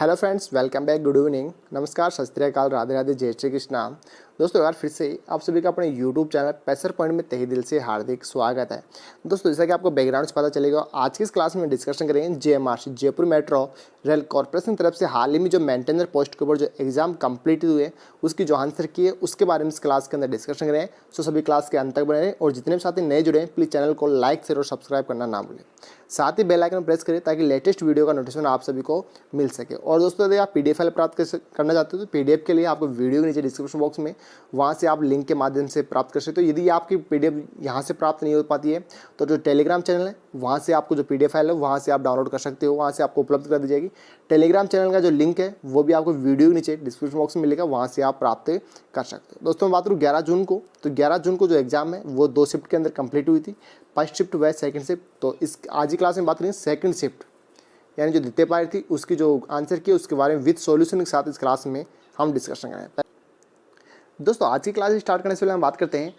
Hello friends, welcome back, good evening, नमस्कार, सत श्री अकाल, राधे राधे, जय श्री कृष्णा। दोस्तों यार फिर से आप सभी का अपने यूट्यूब चैनल पैसर पॉइंट में तहे दिल से हार्दिक स्वागत है। दोस्तों जैसा कि आपको बैकग्राउंड से पता चलेगा, आज की इस क्लास में डिस्कशन करेंगे जेएमआरसी जयपुर मेट्रो रेल कॉर्पोरेशन की तरफ से हाल ही में जो मेंटेनर पोस्ट के ऊपर जो एग्जाम कंप्लीट हुए उसकी जो आंसर की है उसके बारे में इस क्लास के अंदर डिस्कशन करें। सो सभी क्लास के अंत तक बने रहें और जितने भी साथी नए जुड़े हैं प्लीज़ चैनल को लाइक शेयर और सब्सक्राइब करना ना भूलें। साथ ही बेल आइकन प्रेस करें ताकि लेटेस्ट वीडियो का नोटिफिकेशन आप सभी को मिल सके। और दोस्तों यदि आप पीडीएफ फाइल प्राप्त करना चाहते हो तो पीडीएफ के लिए आपको वीडियो के नीचे डिस्क्रिप्शन बॉक्स में वहाँ से आप लिंक के माध्यम से प्राप्त कर सकते हो। यदि आपकी पीडीएफ यहाँ से प्राप्त नहीं हो पाती है तो जो टेलीग्राम चैनल है वहाँ से आपको जो पीडीएफ फाइल है वहाँ से आप डाउनलोड कर सकते हो, वहाँ से आपको उपलब्ध कर दी जाएगी। टेलीग्राम चैनल का जो लिंक है वो भी आपको वीडियो के नीचे डिस्क्रिप्शन बॉक्स में मिलेगा, वहाँ से आप प्राप्त कर सकते हो। दोस्तों मैं बात करूँ 11 जून को, तो 11 जून को जो एग्जाम है वो 2 शिफ्ट के अंदर कंप्लीट हुई थी, फर्स्ट शिफ्ट व सेकंड शिफ्ट। तो इस आज की क्लास में बात करेंगे सेकंड शिफ्ट यानी जो द्वितीय पारी थी उसकी जो आंसर की उसके बारे में विद सॉल्यूशन के साथ इस क्लास में हम डिस्कशन करेंगे। दोस्तों आज की क्लास स्टार्ट करने से पहले हम बात करते हैं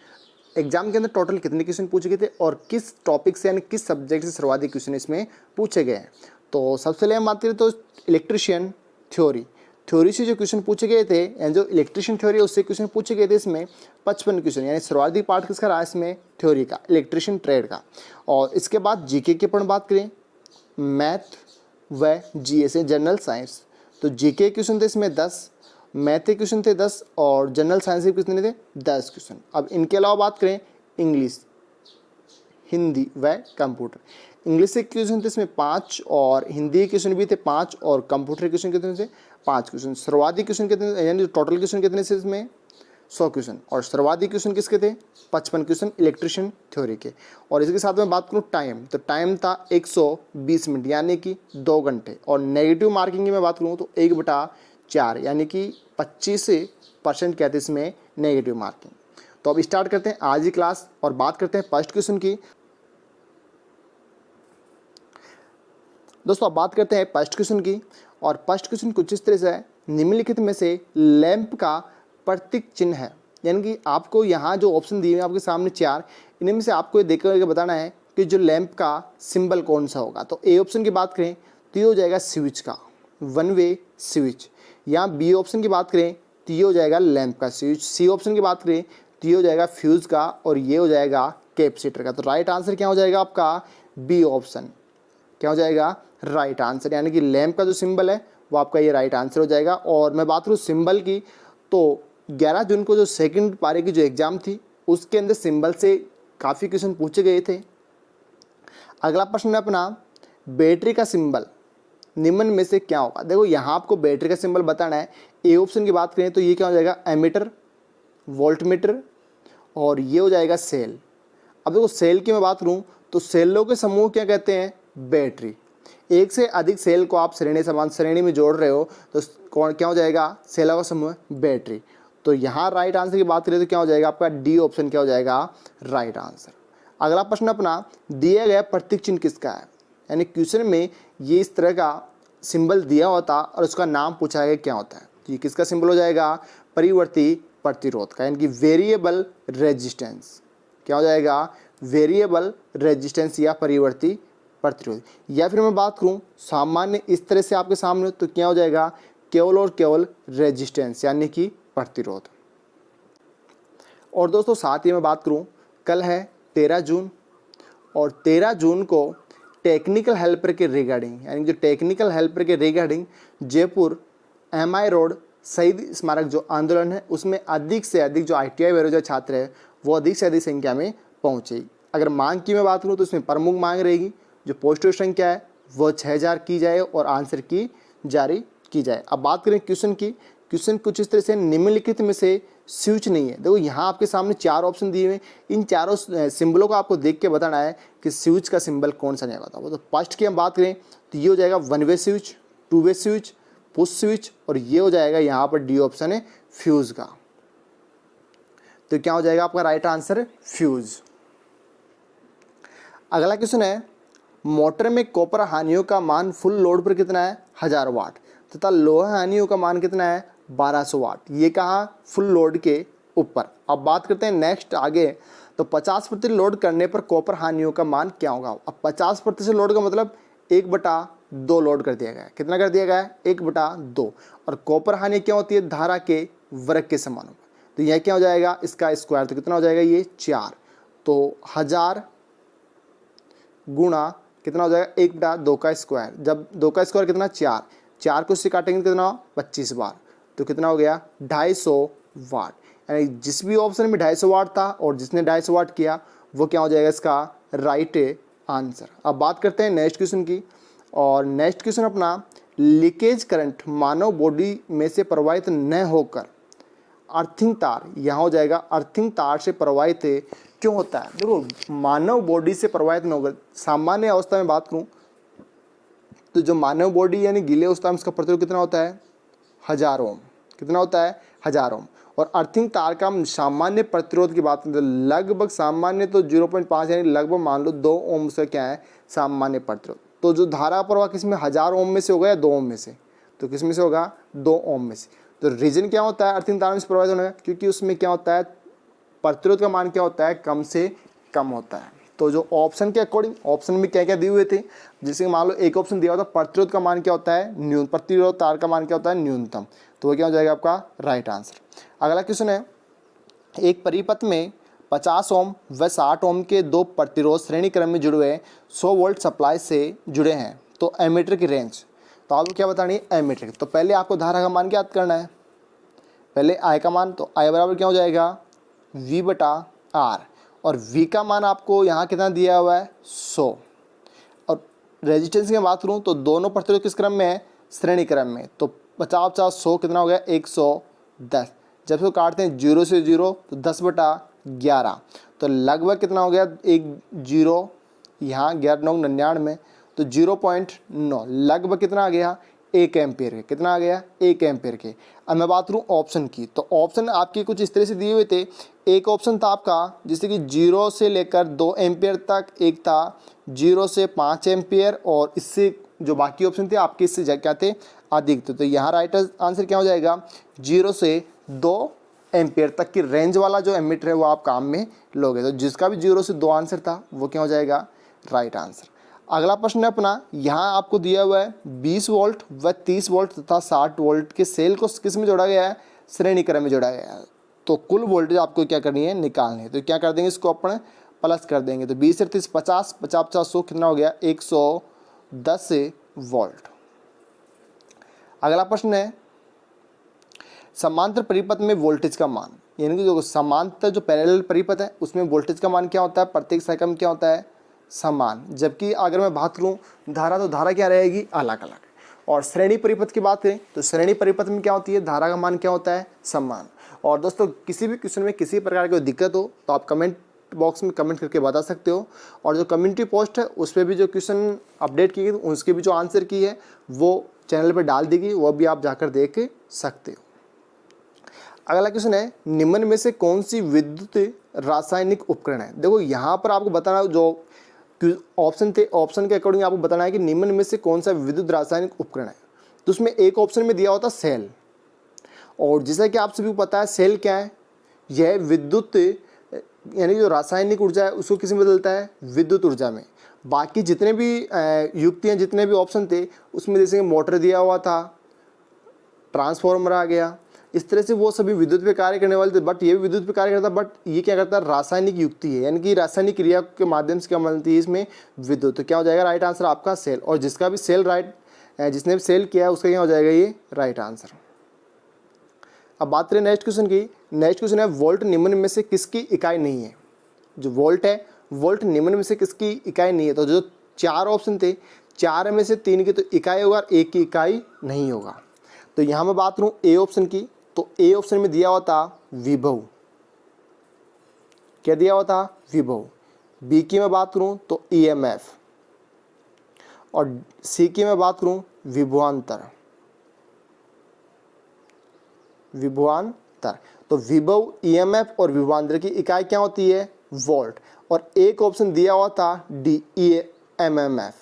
एग्जाम के अंदर टोटल कितने क्वेश्चन पूछे गए थे और किस टॉपिक से यानी किस सब्जेक्ट से सर्वाधिक क्वेश्चन इसमें पूछे गए हैं। तो सबसे पहले हम बात करें तो इलेक्ट्रिशियन थ्योरी से जो क्वेश्चन पूछे गए थे यानी जो इलेक्ट्रिशियन थ्योरी है उससे क्वेश्चन पूछे गए थे इसमें 55 क्वेश्चन, यानी सर्वाधिक पार्ट किसका रहा इसमें थ्योरी का, इलेक्ट्रिशियन ट्रेड का। और इसके बाद जीके के पर बात करें मैथ व जीएस जनरल साइंस, तो जीके क्वेश्चन थे इसमें 10, मैथ के क्वेश्चन थे 10 और जनरल साइंस के कितने थे 10 क्वेश्चन। अब इनके अलावा बात करें इंग्लिश, हिंदी व कंप्यूटर, इंग्लिश के क्वेश्चन थे इसमें 5 और हिंदी के क्वेश्चन भी थे 5 और कंप्यूटर के क्वेश्चन कितने थे 5 क्वेश्चन। सर्वाधिक क्वेश्चन कितने यानी टोटल क्वेश्चन कितने थे इसमें 100 क्वेश्चन और सर्वाधिक क्वेश्चन किसके थे 55 क्वेश्चन इलेक्ट्रिशियन थ्योरी के। और इसके साथ में बात करूँ टाइम, तो टाइम था 120 मिनट यानी कि 2 घंटे। और नेगेटिव मार्किंग की मैं बात करूँ तो 1/4 यानी कि 25% कहते हैं इसमें नेगेटिव मार्किंग। तो अब स्टार्ट करते हैं आज की क्लास और बात करते हैं फर्स्ट क्वेश्चन की। दोस्तों अब बात करते हैं फर्स्ट क्वेश्चन की और फर्स्ट क्वेश्चन कुछ इस तरह से है, निम्नलिखित में से लैंप का प्रतीक चिन्ह है, यानी कि आपको यहाँ जो ऑप्शन दिए हैं आपके सामने 4, इनमें से आपको ये देख करके बताना है कि जो लैंप का सिंबल कौन सा होगा। तो ए ऑप्शन की बात करें तो ये हो जाएगा स्विच का, वन वे स्विच। यहाँ बी ऑप्शन की बात करें तो ये हो जाएगा लैंप का स्विच। सी ऑप्शन की बात करें तो ये हो जाएगा फ्यूज़ का और ये हो जाएगा कैपेसिटर का। तो राइट आंसर क्या हो जाएगा आपका बी ऑप्शन, क्या हो जाएगा राइट आंसर, यानी कि लैंप का जो सिंबल है वो आपका ये राइट आंसर हो जाएगा। और मैं बात करूँ सिंबल की तो 11 जून को जो सेकंड पारी की जो एग्ज़ाम थी उसके अंदर सिंबल से काफ़ी क्वेश्चन पूछे गए थे। अगला प्रश्न है अपना बैटरी का सिंबल निम्न में से क्या होगा। देखो यहाँ आपको बैटरी का सिंबल बताना है। ए ऑप्शन की बात करें तो ये क्या हो जाएगा एमीटर, वोल्टमीटर और ये हो जाएगा सेल। अब देखो सेल की मैं बात करूँ तो सेलों के समूह क्या कहते हैं बैटरी। एक से अधिक सेल को आप श्रेणी में जोड़ रहे हो तो कौन क्या हो जाएगा सेलों का समूह बैटरी। तो यहाँ राइट आंसर की बात करें तो क्या हो जाएगा आपका डी ऑप्शन, क्या हो जाएगा राइट आंसर। अगला प्रश्न अपना दिया गया प्रतीक चिन्ह किसका है, यानी क्वेश्चन में ये इस तरह का सिंबल दिया होता और उसका नाम पूछा गया क्या होता है। तो ये किसका सिंबल हो जाएगा परिवर्ती प्रतिरोध का, यानी कि वेरिएबल रेजिस्टेंस, क्या हो जाएगा वेरिएबल रेजिस्टेंस या परिवर्ती प्रतिरोध। या फिर मैं बात करूं सामान्य इस तरह से आपके सामने तो क्या हो जाएगा केवल और केवल रेजिस्टेंस यानी कि प्रतिरोध। और दोस्तों साथ ही मैं बात करूं कल है 13 जून और 13 जून को टेक्निकल हेल्पर के रिगार्डिंग, यानी जो टेक्निकल हेल्पर के रिगार्डिंग जयपुर MI रोड शहीद स्मारक जो आंदोलन है उसमें अधिक से अधिक जो ITI बेरोजगार छात्र है वो अधिक से अधिक संख्या में पहुँचेगी। अगर मांग की मैं बात करूँ तो इसमें प्रमुख मांग रहेगी जो पोस्टर संख्या है वो 6000 की जाए और आंसर की जारी की जाए। अब बात करें क्वेश्चन की, क्वेश्चन कुछ इस तरह से निम्नलिखित में से स्विच नहीं है। देखो यहाँ आपके सामने 4 ऑप्शन दिए हुए, इन चारों सिंबलों को आपको देख के बताना है कि स्विच का सिंबल कौन सा नहीं बताओ। तो फर्स्ट की हम बात करें तो ये हो जाएगा one way switch, two way switch, push switch और ये हो जाएगा यहाँ पर डी ऑप्शन है फ्यूज का। तो क्या हो जाएगा आपका राइट आंसर फ्यूज। अगला क्वेश्चन है मोटर में कॉपर हानियों का मान फुल लोड पर कितना है 1000 वाट तथा लोहा हानियों का मान कितना है 1200 वाट। ये कहाँ फुल लोड के ऊपर। अब बात करते हैं नेक्स्ट आगे, तो 50% लोड करने पर कॉपर हानियों का मान क्या होगा। अब 50% लोड का मतलब 1/10 2 लोड कर दिया गया है। कितना कर दिया गया है? 1/2। और कॉपर हानि क्या होती है? धारा के वर्ग के समान होगा। तो यह क्या हो जाएगा? इसका स्क्वायर। तो कितना हो जाएगा ये? 4। तो 1000 गुणा कितना हो जाएगा? 1/2 का स्क्वायर। जब 2 का स्क्वायर कितना? 4। 4 को इससे काटेंगे कितना? 25 बार। तो कितना हो गया? 250 वाट। यानी जिस भी ऑप्शन में 250 वाट था और जिसने 250 वाट किया वो क्या हो जाएगा? इसका राइट आंसर। अब बात करते हैं नेक्स्ट क्वेश्चन की। और नेक्स्ट क्वेश्चन अपना, लीकेज करंट मानव बॉडी में से प्रवाहित न होकर अर्थिंग तार, यहाँ हो जाएगा अर्थिंग तार से प्रवाहित क्यों होता है? देखो, मानव बॉडी से प्रवाहित न होकर, सामान्य अवस्था में बात करूँ तो जो मानव बॉडी यानी गीले अवस्था में उसका प्रतिरोध कितना होता है? 1000 ओम। कितना होता है? 1000 ओम। और अर्थिंग तार का हम सामान्य प्रतिरोध की बात करें तो लगभग सामान्य तो 0.5 यानी लगभग मान लो 2 ओम से क्या है? सामान्य प्रतिरोध। तो जो धारा प्रवाह किसमें? 1000 ओम में से होगा या 2 ओम में से? तो किस में से होगा? 2 ओम में से। तो रीजन क्या होता है अर्थिंग तार में से प्रवाहित होने का? क्योंकि उसमें क्या होता है? प्रतिरोध का मान क्या होता है? कम से कम होता है। तो जो ऑप्शन के अकॉर्डिंग, ऑप्शन में क्या क्या दिए हुए थे, जैसे मान लो एक ऑप्शन दिया होता प्रतिरोध का मान क्या होता है? न्यून। प्रतिरोध तार का मान क्या होता है? न्यूनतम। तो वो क्या हो जाएगा आपका? Right answer. अगला क्वेश्चन है, एक परिपथ में 50 ओम व 60 ओम के 2 प्रतिरोध श्रेणी क्रम में जुड़े हुए 100 वोल्ट सप्लाई से जुड़े हैं। तो एमीटर की रेंज, तो आपको क्या बतानी है? एमीटर की। तो पहले आपको धारा का मान क्या याद करना है? पहले आई का मान, तो आई बराबर क्या हो जाएगा? V/R। और V का मान आपको यहाँ कितना दिया हुआ है? 100। और रेजिस्टेंस की बात करूँ तो दोनों प्रतिरोध किस क्रम में है? श्रेणी क्रम में। तो 50/100 कितना हो गया? 110। जब इसको काटते हैं 0 से 0 तो 10/11। तो लगभग कितना हो गया? 1 0 यहाँ 11×9 = 99। तो 0.9 लगभग कितना आ गया? 1 एम्पियर के। कितना आ गया? 1 एम्पियर के। अब मैं बात करूँ ऑप्शन की, तो ऑप्शन आपके कुछ इस तरह से दिए हुए थे। एक ऑप्शन था आपका जैसे कि 0 से लेकर 2 एम्पियर तक, एक था 0 से 5 एम्पियर, और इससे जो बाकी ऑप्शन थे आपके इससे क्या थे? अधिक थे। तो यहाँ राइट आंसर क्या हो जाएगा? 0 से 2 एम्पियर तक की रेंज वाला जो एमीटर है वो आप काम में लोगे। तो जिसका भी 0 से 2 आंसर था वो क्या हो जाएगा? Right answer. अगला प्रश्न है अपना, यहाँ आपको दिया हुआ है 20 वोल्ट व 30 वोल्ट तथा 60 वोल्ट के सेल को किस में जोड़ा गया है? श्रेणी क्रम में जोड़ा गया है। तो कुल वोल्टेज आपको क्या करनी है? निकालनी है। तो क्या कर देंगे? इसको अपन प्लस कर देंगे। तो 20 से 30 50, 50/100 कितना हो गया? 110 वोल्ट। अगला प्रश्न है, समांतर परिपथ में वोल्टेज का मान, यानी कि जो समांतर जो पैरेलल परिपथ है उसमें वोल्टेज का मान क्या होता है? प्रत्येक शाखा में क्या होता है? समान। जबकि अगर मैं बात करूँ धारा, तो धारा क्या रहेगी? अलग अलग। और श्रेणी परिपथ की बात करें तो श्रेणी परिपथ में क्या होती है? धारा का मान क्या होता है? समान। और दोस्तों, किसी भी क्वेश्चन में किसी प्रकार की दिक्कत हो तो आप कमेंट बॉक्स में कमेंट करके बता सकते हो। और जो कम्युनिटी पोस्ट है उस पर भी जो क्वेश्चन अपडेट की गई उसके भी जो आंसर की है वो चैनल पर डाल दी गई, वो भी आप जाकर देख सकते हो। अगला क्वेश्चन है, निम्न में से कौन सी विद्युत रासायनिक उपकरण है? देखो यहाँ पर आपको बताना, जो ऑप्शन थे ऑप्शन के अकॉर्डिंग आपको बताना है कि निम्न में से कौन सा विद्युत रासायनिक उपकरण है। तो उसमें एक ऑप्शन में दिया होता सेल। और जैसा कि आप सभी को पता है सेल क्या है? यह विद्युत यानी जो रासायनिक ऊर्जा है उसको किस में बदलता है? विद्युत ऊर्जा में। बाकी जितने भी युक्तियाँ, जितने भी ऑप्शन थे उसमें जैसे मोटर दिया हुआ था, ट्रांसफॉर्मर आ गया, इस तरह से वो सभी विद्युत पे कार्य करने वाले थे। बट ये भी विद्युत पे कार्य करता है, बट ये क्या करता है? रासायनिक युक्ति है, यानी कि रासायनिक क्रिया के माध्यम से क्या बनती है इसमें? विद्युत। तो क्या हो जाएगा? राइट आंसर आपका सेल। और जिसका भी सेल राइट, जिसने भी सेल किया है उसका क्या हो जाएगा? ये राइट आंसर। अब बात करें नेक्स्ट क्वेश्चन की। नेक्स्ट क्वेश्चन है, वोल्ट निम्न में से किसकी इकाई नहीं है? जो वोल्ट है, वोल्ट निम्न में से किसकी इकाई नहीं है? तो जो 4 ऑप्शन थे, 4 में से 3 की तो इकाई होगा और 1 की इकाई नहीं होगा। तो यहाँ मैं बात करूँ ए ऑप्शन की, तो ए ऑप्शन में दिया हुआ था विभव। क्या दिया हुआ था? विभव। बी की मैं बात करूं तो ईएमएफ। और सी की मैं बात करूं विभवांतर। विभवांतर। तो विभव, ईएमएफ और विभवांतर की इकाई क्या होती है? वोल्ट। और एक ऑप्शन दिया हुआ था D, MMF,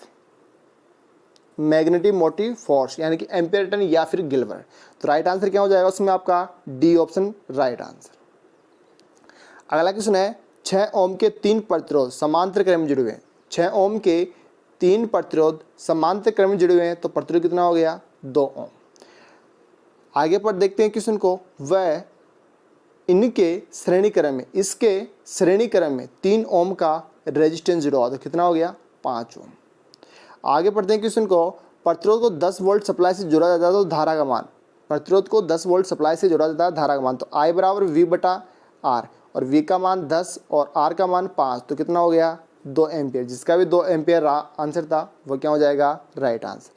magnetic motive force, यानी कि एम्पीयर टर्न या फिर गिलबर्ट। तो राइट आंसर क्या हो जाएगा उसमें? आपका डी ऑप्शन राइट आंसर। अगला क्वेश्चन है, 6 ओम के 3 प्रतिरोध समांतर क्रम में जुड़े हुए हैं। 6 ओम के 3 प्रतिरोध समांतर क्रम में जुड़े हुए हैं तो प्रतिरोध कितना हो गया 2 ओम। आगे पर देखते हैं क्वेश्चन को, वह इनके श्रेणी क्रम में, इसके श्रेणी क्रम में 3 ओम का रेजिस्टेंस जुड़ा हुआ तो कितना हो गया 5 ओम। आगे पढ़ते हैं क्वेश्चन को, प्रतिरोध को 10 वोल्ट सप्लाई से जोड़ा जाता है तो धारा का मान, प्रतिरोध को 10 वोल्ट सप्लाई से जोड़ा जाता है धारा का मान, तो I बराबर V बटा R और V का मान 10 और R का मान 5 तो कितना हो गया 2 एम्पियर। जिसका भी 2 एम्पियर आंसर था वो क्या हो जाएगा राइट आंसर।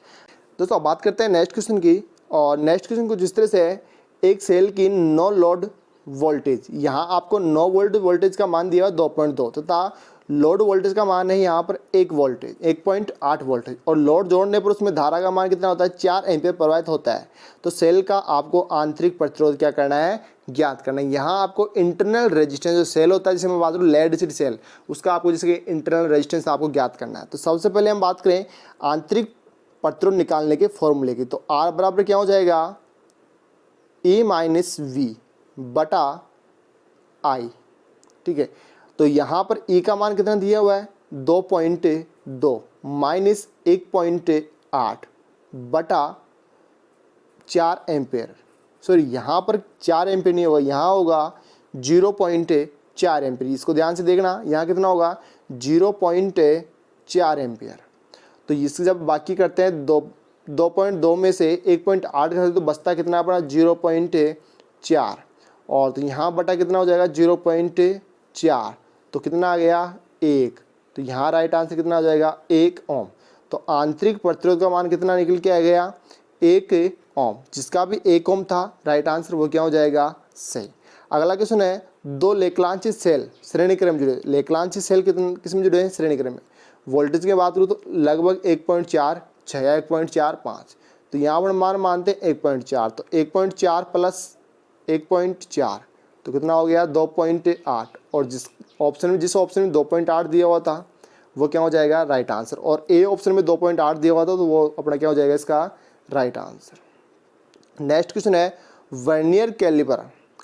दोस्तों अब बात करते हैं नेक्स्ट क्वेश्चन की, और नेक्स्ट क्वेश्चन को जिस तरह से है, एक सेल की नो लोड वोल्टेज, यहाँ आपको 9 वोल्ट वोल्टेज का मान दिया 2.2 तथा लोड वोल्टेज का मान है यहाँ पर 1 वोल्टेज 1.8 वोल्टेज और लोड जोड़ने पर उसमें धारा का मान कितना होता है 4 एम्पियर प्रवाहित होता है। तो सेल का आपको आंतरिक प्रतिरोध क्या करना है ज्ञात करना है। यहाँ आपको इंटरनल रेजिस्टेंस जो सेल होता है, जिसे मैं बात करूँ लेड एसिड सेल, उसका आपको जैसे कि इंटरनल रेजिस्टेंस आपको ज्ञात करना है। तो सबसे पहले हम बात करें आंतरिक प्रतिरोध निकालने के फॉर्मूले की, तो R बराबर क्या हो जाएगा E माइनस वी बटा I, ठीक है। तो यहाँ पर E का मान कितना दिया हुआ है 2.2 माइनस 1.8 बटा 4 एम्पेयर, सॉरी यहाँ पर 4 एम्पेयर नहीं होगा, यहाँ होगा 0.4 एम्पेयर। इसको ध्यान से देखना, यहाँ कितना होगा 0.4 एम्पेयर। तो इससे जब बाकी करते हैं 2.2 में से 1.8 करते तो बचता कितना अपना 0.4 और तो यहाँ बटा कितना हो जाएगा 0.4 तो कितना आ गया 1। तो यहाँ राइट आंसर कितना आ जाएगा 1 ओम। तो आंतरिक प्रतिरोध का मान कितना निकल के आ गया 1 ओम, जिसका भी 1 ओम था राइट आंसर वो क्या हो जाएगा सही। अगला क्वेश्चन है, 2 लेक्लांचित सेल श्रेणी क्रम जुड़े, लेक्लांचित सेल किस में जुड़े हैं श्रेणी क्रम में। वोल्टेज की बात करूँ तो लगभग 1.46 या 1.45, तो यहाँ पर मान मानते हैं 1.4, तो 1.4 प्लस 1.4 तो कितना हो गया 2.8 और जिस ऑप्शन में 2.8 दिया हुआ था वो क्या हो जाएगा राइट आंसर, और ए ऑप्शन में 2.8 दिया हुआ था तो वो अपना क्या हो जाएगा इसका राइट आंसर। नेक्स्ट क्वेश्चन है, वर्नियर कैलिपर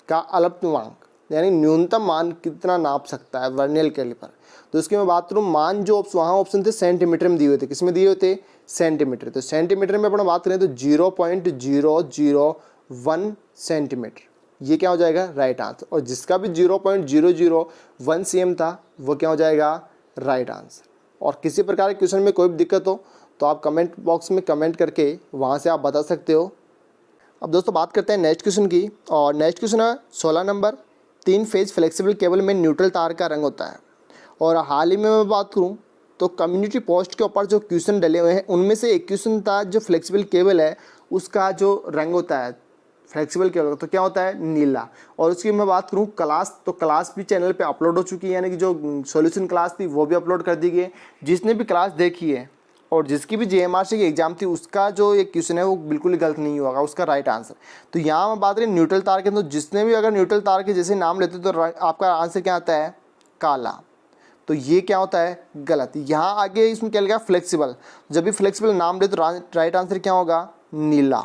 का अल्पतमांक यानी न्यूनतम मान कितना नाप सकता है वर्नियर कैलिपर। तो इसकी मैं बात करूँ, मान जो वहाँ ऑप्शन थे सेंटीमीटर में दिए हुए थे, किस में दिए हुए थे सेंटीमीटर, तो सेंटीमीटर में अपना बात करें तो 0.001 सेंटीमीटर ये क्या हो जाएगा राइट आंसर, और जिसका भी 0.001 cm था वो क्या हो जाएगा राइट आंसर। और किसी प्रकार के क्वेश्चन में कोई भी दिक्कत हो तो आप कमेंट बॉक्स में कमेंट करके वहाँ से आप बता सकते हो। अब दोस्तों बात करते हैं नेक्स्ट क्वेश्चन की, और नेक्स्ट क्वेश्चन है 16 नंबर, 3 फेज फ्लेक्सिबल केबल में न्यूट्रल तार का रंग होता है। और हाल ही में मैं बात करूँ तो कम्युनिटी पोस्ट के ऊपर जो क्वेश्चन डले हुए हैं उनमें से एक क्वेश्चन था, जो फ्लेक्सिबल केबल है उसका जो रंग होता है फ्लेक्सिबल केबल तो क्या होता है नीला। और उसकी मैं बात करूँ क्लास, तो क्लास भी चैनल पे अपलोड हो चुकी है, यानी कि जो सॉल्यूशन क्लास थी वो भी अपलोड कर दी गई है। जिसने भी क्लास देखी है और जिसकी भी JMRC की एग्जाम थी उसका जो एक क्वेश्चन है वो बिल्कुल ही गलत नहीं होगा, उसका राइट आंसर। तो यहाँ मैं बात करें न्यूट्रल तार के, तो जिसने भी अगर न्यूट्रल तार के जैसे नाम लेते तो आपका आंसर क्या आता है काला, तो ये क्या होता है गलत। यहाँ आगे इसमें क्या लिखा फ्लेक्सिबल, जब भी फ्लेक्सिबल नाम ले तो राइट आंसर क्या होगा नीला,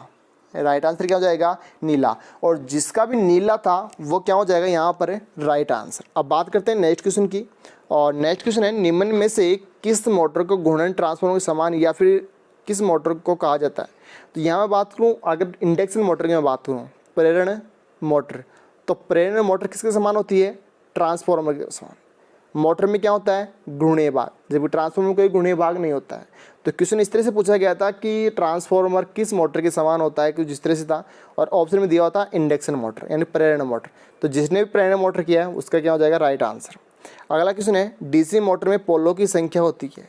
राइट आंसर क्या हो जाएगा नीला, और जिसका भी नीला था वो क्या हो जाएगा यहाँ पर राइट आंसर। अब बात करते हैं नेक्स्ट क्वेश्चन की, और नेक्स्ट क्वेश्चन है निम्न में से किस मोटर को घूर्णन ट्रांसफार्मर के समान या फिर किस मोटर को कहा जाता है। तो यहाँ मैं बात करूँ अगर इंडक्शन मोटर की मैं बात करूँ प्रेरण मोटर, तो प्रेरण मोटर किसके समान होती है ट्रांसफार्मर के समान। मोटर में क्या होता है घूर्णीय भाग, जबकि ट्रांसफार्मर में कोई घूर्णीय भाग नहीं होता है। तो क्वेश्चन इस तरह से पूछा गया था कि ट्रांसफार्मर किस मोटर के समान होता है, कि जिस तरह से था, और ऑप्शन में दिया हुआ था इंडक्शन मोटर यानी प्रेरण मोटर। तो जिसने भी प्रेरण मोटर किया है उसका क्या हो जाएगा राइट आंसर। अगला क्वेश्चन है DC मोटर में पोलों की संख्या होती है।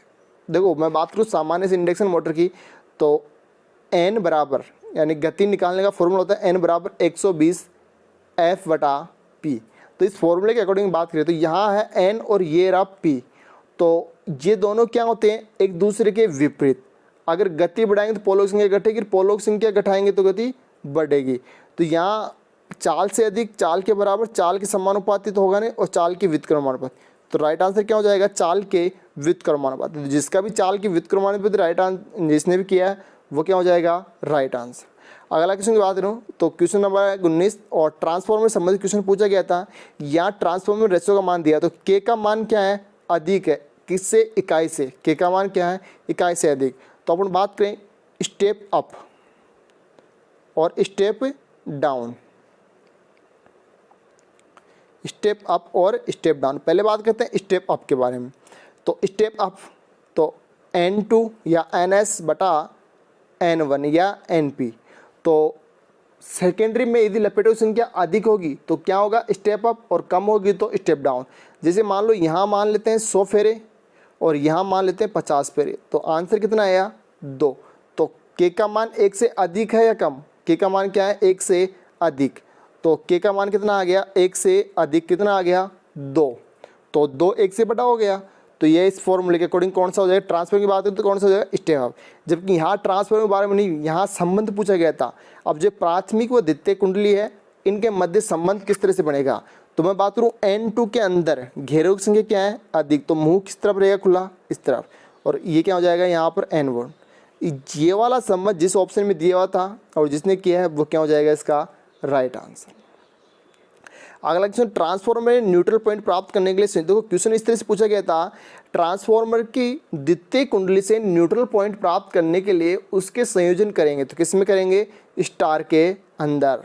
देखो मैं बात करूँ सामान्य से इंडक्शन मोटर की, तो N बराबर यानी गति निकालने का फॉर्मूला होता है N बराबर 120 F/P। तो इस फॉर्मूले के अकॉर्डिंग बात करें तो यहाँ है N और ये रहा P, तो ये दोनों क्या होते हैं एक दूसरे के विपरीत। अगर गति बढ़ाएंगे तो पोलों की संख्या घटेगी, पोलों की संख्या घटाएंगे तो गति बढ़ेगी। तो यहाँ चाल से अधिक चाल के बराबर चाल के समानुपाती तो होगा नहीं, और चाल के व्युत्क्रमानुपाती, तो राइट आंसर क्या हो जाएगा चाल के व्युत्क्रमानुपाती। तो जिसका भी चाल के व्युत्क्रमानुपाती राइट आंसर जिसने भी किया है वो क्या हो जाएगा राइट आंसर। अगला क्वेश्चन की बात करूँ तो क्वेश्चन नंबर 19, और ट्रांसफॉर्मर संबंधित क्वेश्चन पूछा गया था। यहाँ ट्रांसफॉर्मर रेशियो का मान दिया, तो K का मान क्या है अधिक है, किससे, इकाई से, के का मान क्या है, इकाई से अधिक। तो अपन बात करें स्टेप अप और स्टेप डाउन, स्टेप अप और स्टेप डाउन। पहले बात करते हैं स्टेप अप के बारे में। तो स्टेप अप तो N2 या NS बटा N1 या NP। तो सेकेंडरी में यदि लपेटों की संख्या अधिक होगी तो क्या होगा, स्टेप अप, और कम होगी तो स्टेप डाउन। जैसे मान लो यहाँ मान लेते हैं 100 फेरे और यहाँ मान लेते हैं 50 फेरे, तो आंसर कितना आया, 2। तो के का मान 1 से अधिक है या कम, के का मान क्या है, 1 से अधिक। तो के का मान कितना आ गया, 1 से अधिक कितना आ गया, 2। तो 2 1 से बड़ा हो गया। तो ये इस फॉर्मूले के अकॉर्डिंग कौन सा हो जाएगा, ट्रांसफर की बात करें तो कौन सा हो जाएगा, स्टेप अप। जबकि यहाँ ट्रांसफर के बारे में नहीं, यहाँ संबंध पूछा गया था। अब जो प्राथमिक व द्वितीय कुंडली है इनके मध्य संबंध किस तरह से बनेगा। तो मैं बात करूँ N2 के अंदर घेरों की संख्या क्या है, अधिक, तो मुंह किस तरफ रहेगा, खुला, इस तरफ। और ये क्या हो जाएगा यहाँ पर N1। ये वाला संबंध जिस ऑप्शन में दिया हुआ था और जिसने किया है वो क्या हो जाएगा, इसका राइट आंसर। अगला क्वेश्चन, ट्रांसफॉर्मर में न्यूट्रल पॉइंट प्राप्त करने के लिए, देखो क्वेश्चन इस तरह से पूछा गया था, ट्रांसफॉर्मर की द्वितीय कुंडली से न्यूट्रल पॉइंट प्राप्त करने के लिए उसके संयोजन करेंगे, तो किस में करेंगे, स्टार के अंदर।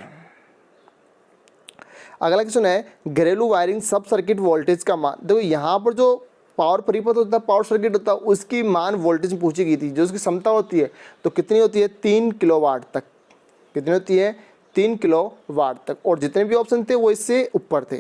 अगला क्वेश्चन है, घरेलू वायरिंग सब सर्किट वोल्टेज का मान। देखो यहाँ पर जो पावर परिपथ होता है, पावर सर्किट होता है, उसकी मान वोल्टेज पूछी गई थी, जो उसकी क्षमता होती है तो कितनी होती है, 3 किलोवाट तक। कितनी होती है, 3 किलोवाट तक। और जितने भी ऑप्शन थे वो इससे ऊपर थे।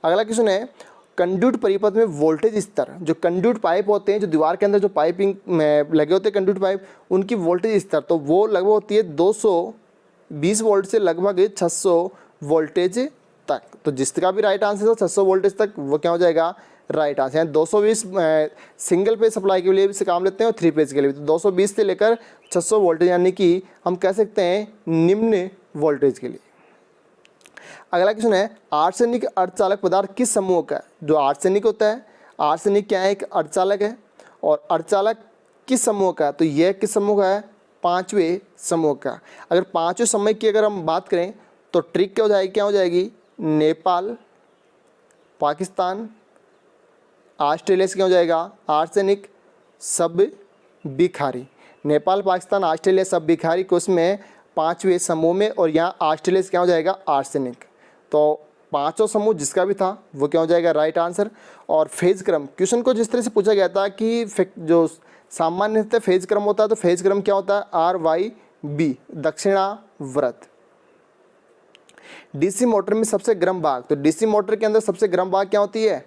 अगला क्वेश्चन है, कंड्यूट परिपथ में वोल्टेज स्तर, जो कंड्यूट पाइप होते हैं, जो दीवार के अंदर जो पाइपिंग में लगे होते हैं कंड्यूट पाइप, उनकी वोल्टेज स्तर तो वो लगभग होती है 220 वोल्ट से लगभग 600 वोल्टेज तक। तो जिसका भी राइट आंसर हो 600 वोल्टेज तक, वो क्या हो जाएगा, right answer. 220 single page supply के लिए भी से काम लेते हैं और 3 पेज के लिए भी। तो 220 से लेकर 600 वोल्टेज, यानी कि हम कह सकते हैं निम्न वोल्टेज के लिए। अगला क्वेश्चन है, आर्सेनिक अर्धचालक पदार्थ किस समूह का है। जो आर्सेनिक होता है, आर्सेनिक क्या है, एक अर्धचालक है। और अर्धचालक किस समूह का है, तो यह किस समूह का है, 5वें समूह का। अगर 5वें समूह की अगर हम बात करें तो ट्रिक क्या हो जाएगी, क्या हो जाएगी, नेपाल, पाकिस्तान, ऑस्ट्रेलिया से क्या हो जाएगा, आर्सेनिक, सब बिखारी। नेपाल, पाकिस्तान, ऑस्ट्रेलिया, सब बिखारी को उसमें 5वें समूह में, और यहाँ ऑस्ट्रेलिया से क्या हो जाएगा, आर्सेनिक। तो 5वां समूह जिसका भी था वो क्या हो जाएगा, राइट आंसर। और फेज क्रम, क्वेश्चन को जिस तरह से पूछा गया था कि जो सामान्य फेज क्रम होता है, तो फेज क्रम क्या होता है, RYB, दक्षिणावर्त। डीसी मोटर में सबसे गर्म भाग, तो डीसी मोटर के अंदर सबसे गर्म भाग क्या होती है,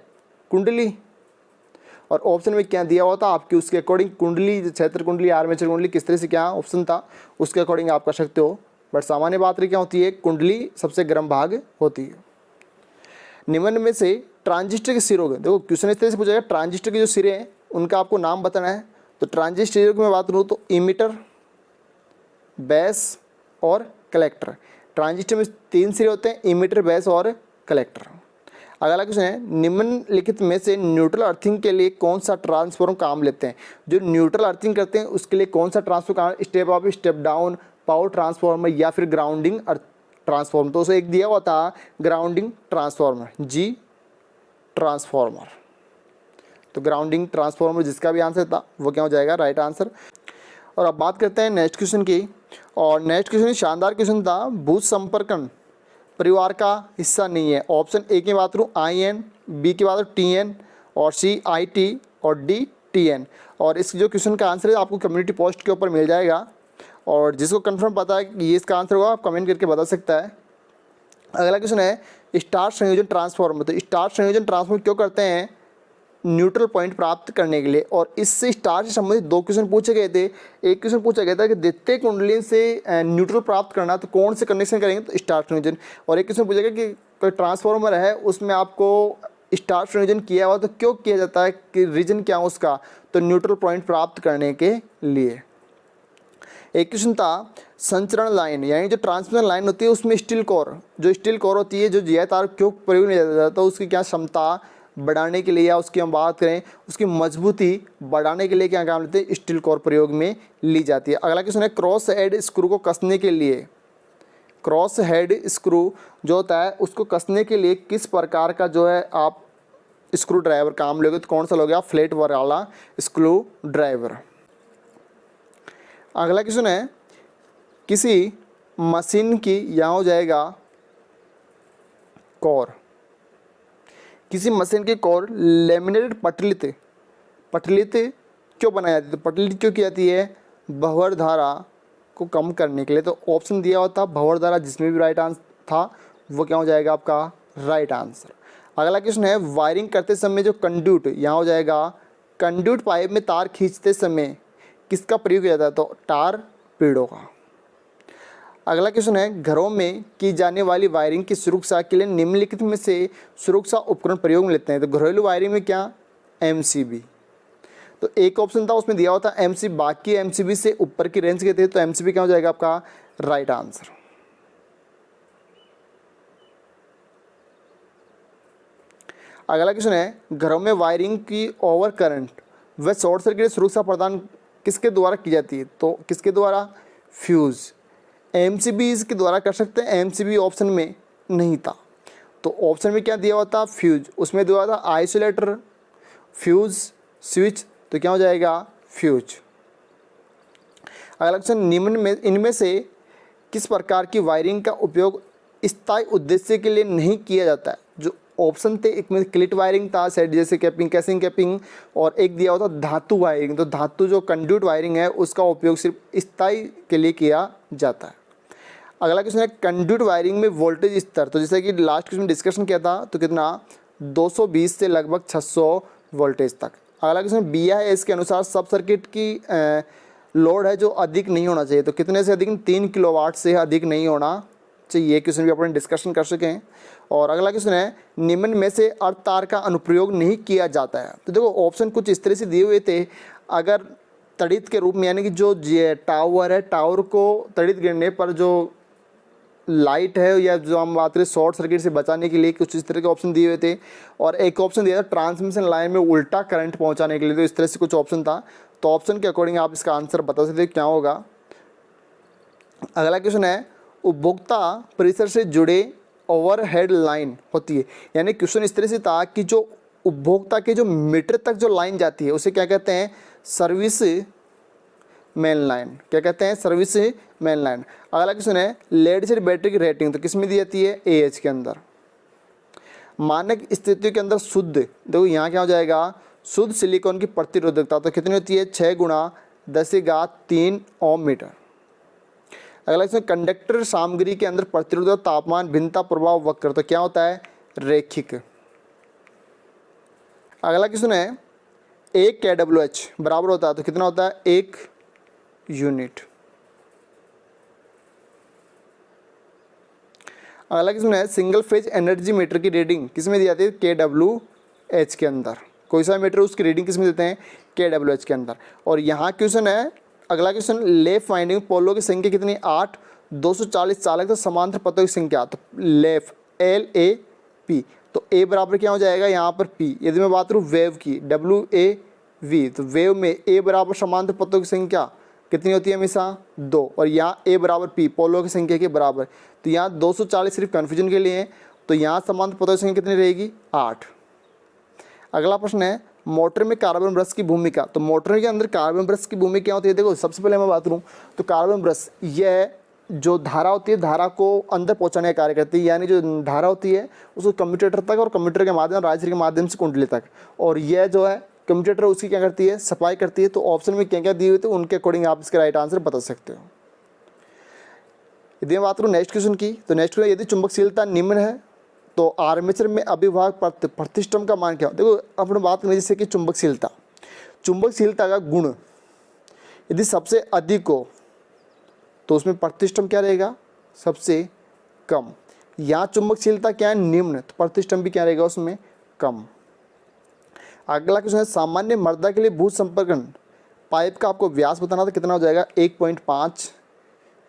कुंडली। और ऑप्शन में क्या दिया हुआ था आपकी, उसके अकॉर्डिंग कुंडली, क्षेत्र कुंडली, आर्मेचर कुंडली, किस तरह से क्या ऑप्शन था उसके अकॉर्डिंग आप कर सकते हो। बट सामान्य बात क्या होती है, कुंडली सबसे गर्म भाग होती है। निम्न में से ट्रांजिस्टर के सिरों के, देखो क्वेश्चन इस तरह से पूछा गया, ट्रांजिस्टर के जो सिरे हैं उनका आपको नाम बताना है। तो ट्रांजिस्टर की मैं बात करूँ तो इमीटर, बेस और कलेक्टर। ट्रांजिस्टर में 3 सिरे होते हैं, इमीटर, बेस और कलेक्टर। अगला क्वेश्चन है, निम्नलिखित में से न्यूट्रल अर्थिंग के लिए कौन सा ट्रांसफॉर्मर काम लेते हैं। जो न्यूट्रल अर्थिंग करते हैं उसके लिए कौन सा ट्रांसफॉर्मर काम, step up, step down, power transformer या फिर ग्राउंडिंग ट्रांसफॉर्मर। तो उसे एक दिया हुआ था ग्राउंडिंग ट्रांसफॉर्मर, जी ट्रांसफॉर्मर। तो ग्राउंडिंग ट्रांसफॉर्मर जिसका भी आंसर था वो क्या हो जाएगा, राइट आंसर। और अब बात करते हैं नेक्स्ट क्वेश्चन की। और नेक्स्ट क्वेश्चन शानदार क्वेश्चन था, भूत संपर्कन परिवार का हिस्सा नहीं है। ऑप्शन ए की बात करूँ IN, बी की बात करूँ TN, और C IT और D TN। और इस जो क्वेश्चन का आंसर है आपको कम्युनिटी पोस्ट के ऊपर मिल जाएगा। और जिसको कंफर्म पता है कि ये इसका आंसर होगा आप कमेंट करके बता सकता है। अगला क्वेश्चन है, स्टार संयोजन ट्रांसफॉर्मर। तो स्टार संयोजन ट्रांसफॉर्मर क्यों करते हैं, न्यूट्रल पॉइंट प्राप्त करने के लिए। और इससे स्टार से संबंधित 2 क्वेश्चन पूछे गए थे। एक क्वेश्चन पूछा गया था कि द्वितीय कुंडली से न्यूट्रल प्राप्त करना, तो कौन से कनेक्शन करेंगे, तो स्टार संयोजन। और एक क्वेश्चन पूछा गया कि कोई ट्रांसफॉर्मर है उसमें आपको स्टार संयोजन किया हुआ, तो क्यों किया जाता है, कि रीजन क्या है उसका, तो न्यूट्रल पॉइंट प्राप्त करने के लिए। एक क्वेश्चन था, संचरण लाइन, यानी जो ट्रांसमिशन लाइन होती है उसमें स्टील कोर, जो स्टील कोर होती है, जो जीआई तार क्यों प्रयोग नहीं किया जाता, तो उसकी क्या क्षमता बढ़ाने के लिए, या उसकी हम बात करें उसकी मजबूती बढ़ाने के लिए क्या काम लेते हैं, स्टील कोर प्रयोग में ली जाती है। अगला क्वेश्चन है, क्रॉस हेड स्क्रू को कसने के लिए, क्रॉस हेड स्क्रू जो होता है उसको कसने के लिए किस प्रकार का जो है आप स्क्रू ड्राइवर काम लोगे तो कौन सा लोगे आप, फ्लैट वाला स्क्रू ड्राइवर। अगला क्वेश्चन है, किसी मशीन की यहाँ हो जाएगा कोर, किसी मशीन की कोर लेमिनेटेड पटलित क्यों बनाई जाती है, तो पटलित क्यों की जाती है, भंवर धारा को कम करने के लिए। तो ऑप्शन दिया होता भंवर धारा, जिसमें भी राइट आंसर था वो क्या हो जाएगा आपका राइट आंसर। अगला क्वेश्चन है, वायरिंग करते समय जो कंड्यूट, यहाँ हो जाएगा कंड्यूट पाइप में तार खींचते समय किसका प्रयोग किया जाता है, तो टारपीडो का। अगला क्वेश्चन है, घरों में की जाने वाली वायरिंग की सुरक्षा के लिए निम्नलिखित में से सुरक्षा उपकरण प्रयोग में लेते हैं। तो घरेलू वायरिंग में क्या, एमसीबी। तो एक ऑप्शन था उसमें दिया होता एमसीबी, बाकी एमसीबी से ऊपर की रेंज के थे, तो एमसीबी क्या हो जाएगा आपका राइट आंसर। अगला क्वेश्चन है, घरों में वायरिंग की ओवर करंट व शॉर्ट सर्किट सुरक्षा प्रदान किसके द्वारा की जाती है, तो किसके द्वारा, फ्यूज। एमसीबी के द्वारा कर सकते हैं, एमसीबी ऑप्शन में नहीं था, तो ऑप्शन में क्या दिया हुआ था, फ्यूज। उसमें दिया हुआ था आइसोलेटर, फ्यूज, स्विच, तो क्या हो जाएगा फ्यूज। अगला क्वेश्चन, निम्न में इनमें से किस प्रकार की वायरिंग का उपयोग स्थायी उद्देश्य के लिए नहीं किया जाता है। जो ऑप्शन थे, एक में क्लिट वायरिंग था, सेट जैसे कैपिंग, कैसिंग कैपिंग, और एक दिया होता धातु वायरिंग। तो धातु जो कंड्यूट वायरिंग है उसका उपयोग सिर्फ स्थायी के लिए किया जाता है। अगला क्वेश्चन है, कंड्यूट वायरिंग में वोल्टेज स्तर, तो जैसे कि लास्ट क्वेश्चन डिस्कशन किया था, तो कितना 220 से लगभग 600 वोल्टेज तक। अगला क्वेश्चन, BIS के अनुसार सब सर्किट की लोड है जो अधिक नहीं होना चाहिए, तो कितने से अधिक, 3 किलोवाट से अधिक नहीं होना चाहिए। ये क्वेश्चन भी अपन डिस्कशन कर सके हैं। और अगला क्वेश्चन है, निम्न में से अर्थ तार का अनुप्रयोग नहीं किया जाता है। तो देखो ऑप्शन कुछ इस तरह से दिए हुए थे, अगर तड़ित के रूप में, यानी कि जो टावर है, टावर को तड़ित गिरने पर जो लाइट है, या जो हम बात करें शॉर्ट सर्किट से बचाने के लिए, कुछ इस तरह के ऑप्शन दिए हुए थे। और एक ऑप्शन दिया था ट्रांसमिशन लाइन में उल्टा करंट पहुंचाने के लिए, तो इस तरह से कुछ ऑप्शन था। तो ऑप्शन के अकॉर्डिंग आप इसका आंसर बता सकते हैं क्या होगा। अगला क्वेश्चन है, उपभोक्ता परिसर से जुड़े ओवरहेड लाइन होती है, यानी क्वेश्चन इस तरह से था कि जो उपभोक्ता के जो मीटर तक जो लाइन जाती है उसे क्या कहते हैं, सर्विस मेन लाइन। क्या कहते हैं, सर्विस मेन लाइन। अगला क्वेश्चन है, लेड एसिड बैटरी की रेटिंग तो किस में दी जाती है, AH के अंदर। मानक स्थितियों के अंदर शुद्ध, देखो यहाँ क्या हो जाएगा, शुद्ध सिलिकॉन की प्रतिरोधकता तो कितनी होती है, 6 × 10⁻³ ओम मीटर। अगला क्वेश्चन, कंडक्टर सामग्री के अंदर प्रतिरोधक तापमान भिन्नता प्रभाव वक्र तो क्या होता है, रैखिक। अगला क्वेश्चन है, 1 kWh बराबर होता है तो कितना होता है, 1 यूनिट। अगला क्वेश्चन है, सिंगल फेज एनर्जी मीटर की रीडिंग किसमें दी जाती है, kWh के अंदर। कोई सा मीटर उसकी रीडिंग किसमें देते हैं, kWh के अंदर। और यहाँ क्वेश्चन है, अगला क्वेश्चन, लेफ्ट वाइंडिंग पोलों की संख्या कितनी, 8, 240 चालक तो समांतर पथों की संख्या, तो लेफ्ट LAP, तो A बराबर क्या हो जाएगा यहाँ पर P। यदि मैं बात करूँ वेव की, WAV, तो वेव में A बराबर समांतर पथों की संख्या कितनी होती है, हमेशा 2, और यहाँ A बराबर P पोलों की संख्या के बराबर। तो यहाँ 240 सिर्फ कन्फ्यूजन के लिए है, तो यहाँ समांतर पथों की संख्या कितनी रहेगी, 8। अगला प्रश्न है, मोटर में कार्बन ब्रश की भूमिका, तो मोटर के अंदर कार्बन ब्रश की भूमिका क्या होती है। देखो सबसे पहले मैं बात करूँ तो कार्बन ब्रश, यह जो धारा होती है धारा को अंदर पहुंचाने का कार्य करती है, यानी जो धारा होती है उसको कम्यूटेटर तक, और कम्यूटेटर के माध्यम राइजर के माध्यम से कुंडली तक, और यह जो है कम्यूटेटर उसकी क्या करती है, सफाई करती है। तो ऑप्शन में क्या क्या दिए हुए थे उनके अकॉर्डिंग आप इसके राइट आंसर बता सकते हो। यदि मैं बात करूँ नेक्स्ट क्वेश्चन की, तो नेक्स्ट क्वेश्चन, यदि चुंबकशीलता निम्न है तो आर्मेचर में अभिभाग प्रतिष्ठम का मान क्या हो। देखो अपने बात करें जैसे कि चुंबकशीलता का गुण यदि सबसे अधिक हो तो उसमें प्रतिष्ठम क्या रहेगा, सबसे कम। यहाँ चुंबकशीलता क्या है, निम्न, तो प्रतिष्ठम भी क्या रहेगा उसमें, कम। अगला क्वेश्चन है, सामान्य मर्दा के लिए भू संपर्कन पाइप का आपको व्यास बताना था, कितना हो जाएगा, 1.5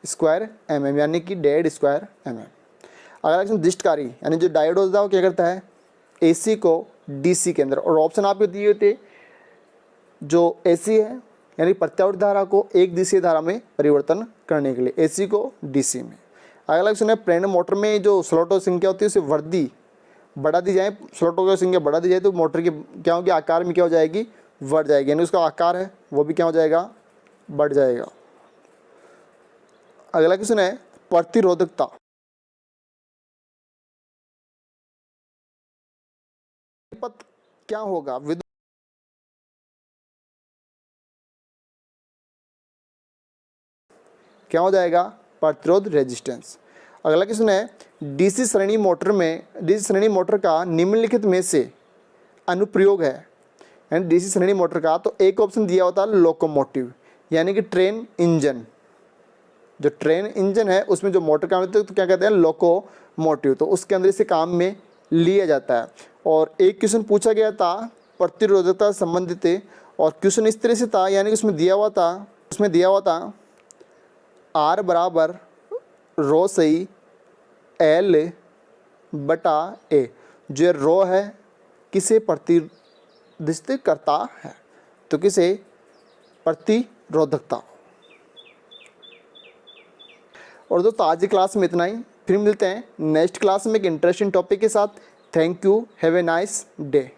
स्क्वायर mm, यानी कि 1.5 स्क्वायर mm। अगला क्वेश्चन, दृष्टकारी यानी जो डायोड होता है वो क्या करता है, AC को DC के अंदर, और ऑप्शन आपको दिए हुए थे, जो AC है यानी प्रत्यावर्ती धारा को एक दिशीय धारा में परिवर्तन करने के लिए, AC को DC में। अगला क्वेश्चन है, प्रेरण मोटर में जो स्लॉटों की संख्या होती है उसे वर्दी बढ़ा दी जाए, स्लॉटों की संख्या बढ़ा दी जाए तो मोटर की क्या होगी, आकार में क्या हो जाएगी, बढ़ जाएगी, यानी उसका आकार है वो भी क्या हो जाएगा, बढ़ जाएगा। अगला क्वेश्चन है प्रतिरोधकता। पथ क्या होगा, विद्युत क्या हो जाएगा, प्रतिरोध रेजिस्टेंस। अगला क्वेश्चन है डीसी श्रेणी मोटर में, डीसी श्रेणी मोटर का निम्नलिखित में से अनुप्रयोग है, यानी डीसी श्रेणी मोटर का, तो एक ऑप्शन दिया होता है लोकोमोटिव, यानी कि ट्रेन इंजन, जो ट्रेन इंजन है उसमें जो मोटर काम होता है तो क्या कहते हैं, लोकोमोटिव, तो उसके अंदर इसे काम में लिया जाता है। और एक क्वेश्चन पूछा गया था प्रतिरोधकता संबंधित, और क्वेश्चन इस तरह से था, यानी कि उसमें दिया हुआ था आर बराबर रो सही एल बटा ए, जो रो है किसे प्रतिनिधित्व करता है, तो किसे, प्रतिरोधकता। और दोस्तों आज की क्लास में इतना ही, फिर मिलते हैं नेक्स्ट क्लास में एक इंटरेस्टिंग टॉपिक के साथ। Thank you, have a nice day.